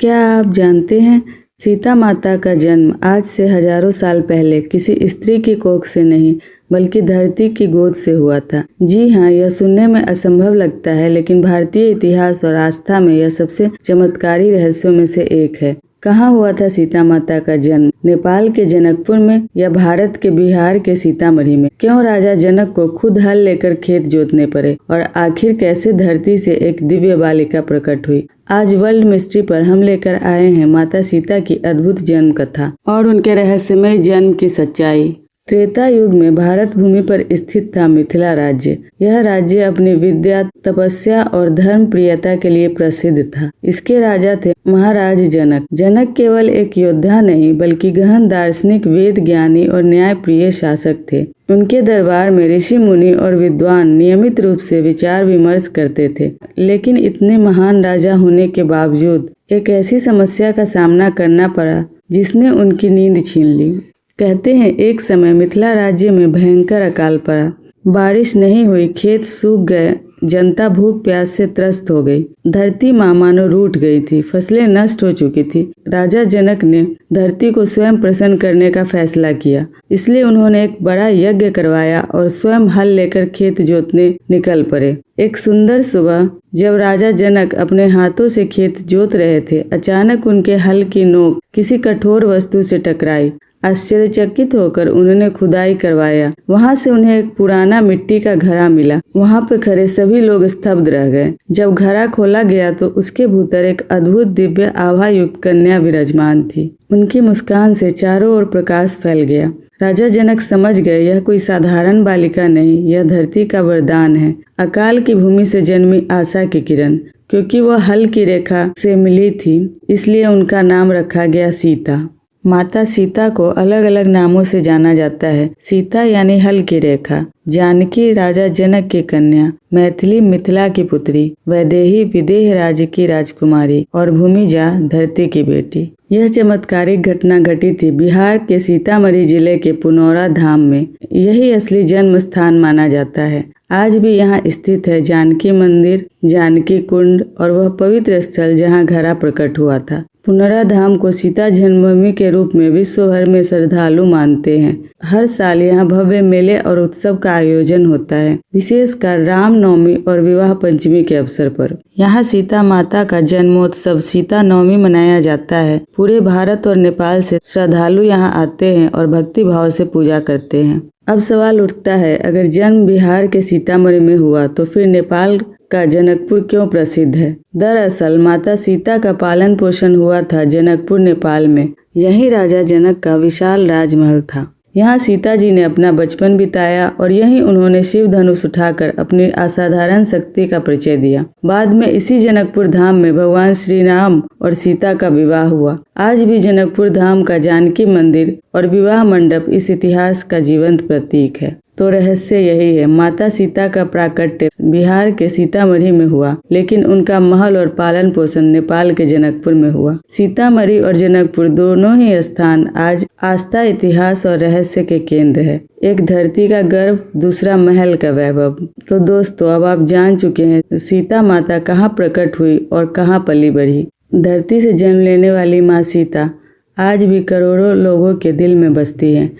क्या आप जानते हैं, सीता माता का जन्म आज से हजारों साल पहले किसी स्त्री की कोख से नहीं बल्कि धरती की गोद से हुआ था। जी हाँ, यह सुनने में असंभव लगता है, लेकिन भारतीय इतिहास और आस्था में यह सबसे चमत्कारी रहस्यों में से एक है। कहाँ हुआ था सीता माता का जन्म? नेपाल के जनकपुर में या भारत के बिहार के सीतामढ़ी में? क्यों राजा जनक को खुद हल लेकर खेत जोतने पड़े? और आखिर कैसे धरती से एक दिव्य बालिका प्रकट हुई? आज वर्ल्ड मिस्ट्री पर हम लेकर आए हैं माता सीता की अद्भुत जन्म कथा और उनके रहस्यमय जन्म की सच्चाई। त्रेता युग में भारत भूमि पर स्थित था मिथिला राज्य। यह राज्य अपनी विद्या, तपस्या और धर्म प्रियता के लिए प्रसिद्ध था। इसके राजा थे महाराज जनक। जनक केवल एक योद्धा नहीं बल्कि गहन दार्शनिक, वेद ज्ञानी और न्याय प्रिय शासक थे। उनके दरबार में ऋषि मुनि और विद्वान नियमित रूप से विचार विमर्श करते थे। लेकिन इतने महान राजा होने के बावजूद एक ऐसी समस्या का सामना करना पड़ा जिसने उनकी नींद छीन ली। कहते हैं एक समय मिथिला राज्य में भयंकर अकाल पड़ा। बारिश नहीं हुई, खेत सूख गए, जनता भूख प्यास से त्रस्त हो गई। धरती माँ मानो रूठ गई थी, फसलें नष्ट हो चुकी थी। राजा जनक ने धरती को स्वयं प्रसन्न करने का फैसला किया, इसलिए उन्होंने एक बड़ा यज्ञ करवाया और स्वयं हल लेकर खेत जोतने निकल पड़े। एक सुंदर सुबह जब राजा जनक अपने हाथों से खेत जोत रहे थे, अचानक उनके हल की नोक किसी कठोर वस्तु से टकराई। आश्चर्यचकित होकर उन्होंने खुदाई करवाया। वहां से उन्हें एक पुराना मिट्टी का घड़ा मिला। वहां पे खड़े सभी लोग स्तब्ध रह गए। जब घड़ा खोला गया तो उसके भीतर एक अद्भुत दिव्य आभा युक्त कन्या विराजमान थी। उनकी मुस्कान से चारों ओर प्रकाश फैल गया। राजा जनक समझ गए यह कोई साधारण बालिका नहीं, यह धरती का वरदान है, अकाल की भूमि से जन्मी आशा की किरण। क्योंकि वह हल की रेखा से मिली थी, इसलिए उनका नाम रखा गया सीता। माता सीता को अलग अलग नामों से जाना जाता है। सीता यानी हल की रेखा, जानकी राजा जनक की कन्या, मैथिली मिथिला की पुत्री, वैदेही विदेह राज्य की राजकुमारी और भूमिजा धरती की बेटी। यह चमत्कारिक घटना घटी थी बिहार के सीतामढ़ी जिले के पुनौरा धाम में। यही असली जन्म स्थान माना जाता है। आज भी यहाँ स्थित है जानकी मंदिर, जानकी कुंड और वह पवित्र स्थल जहाँ घड़ा प्रकट हुआ था। पुनौरा धाम को सीता जन्मभूमि के रूप में विश्व भर में श्रद्धालु मानते हैं। हर साल यहाँ भव्य मेले और उत्सव का आयोजन होता है, विशेषकर रामनवमी और विवाह पंचमी के अवसर पर। यहाँ सीता माता का जन्मोत्सव सीता नवमी मनाया जाता है। पूरे भारत और नेपाल से श्रद्धालु यहाँ आते हैं और भक्ति भाव से पूजा करते हैं। अब सवाल उठता है, अगर जन्म बिहार के सीतामढ़ी में हुआ तो फिर नेपाल का जनकपुर क्यों प्रसिद्ध है? दरअसल माता सीता का पालन पोषण हुआ था जनकपुर नेपाल में। यही राजा जनक का विशाल राजमहल था। यहाँ सीता जी ने अपना बचपन बिताया और यहीं उन्होंने शिव धनुष उठाकर अपनी असाधारण शक्ति का परिचय दिया। बाद में इसी जनकपुर धाम में भगवान श्री राम और सीता का विवाह हुआ। आज भी जनकपुर धाम का जानकी मंदिर और विवाह मंडप इस इतिहास का जीवंत प्रतीक है। तो रहस्य यही है, माता सीता का प्राकट्य बिहार के सीतामढ़ी में हुआ, लेकिन उनका महल और पालन पोषण नेपाल के जनकपुर में हुआ। सीतामढ़ी और जनकपुर दोनों ही स्थान आज आस्था, इतिहास और रहस्य के केंद्र है। एक धरती का गर्व, दूसरा महल का वैभव। तो दोस्तों, अब आप जान चुके हैं सीता माता कहाँ प्रकट हुई और कहाँ पली बढ़ी। धरती से जन्म लेने वाली माँ सीता आज भी करोड़ों लोगों के दिल में बसती है।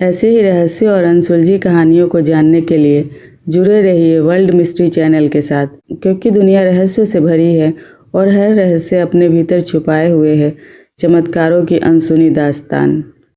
ऐसे ही रहस्य और अनसुलझी कहानियों को जानने के लिए जुड़े रहिए वर्ल्ड मिस्ट्री चैनल के साथ, क्योंकि दुनिया रहस्यों से भरी है और हर रहस्य अपने भीतर छुपाए हुए है चमत्कारों की अनसुनी दास्तान।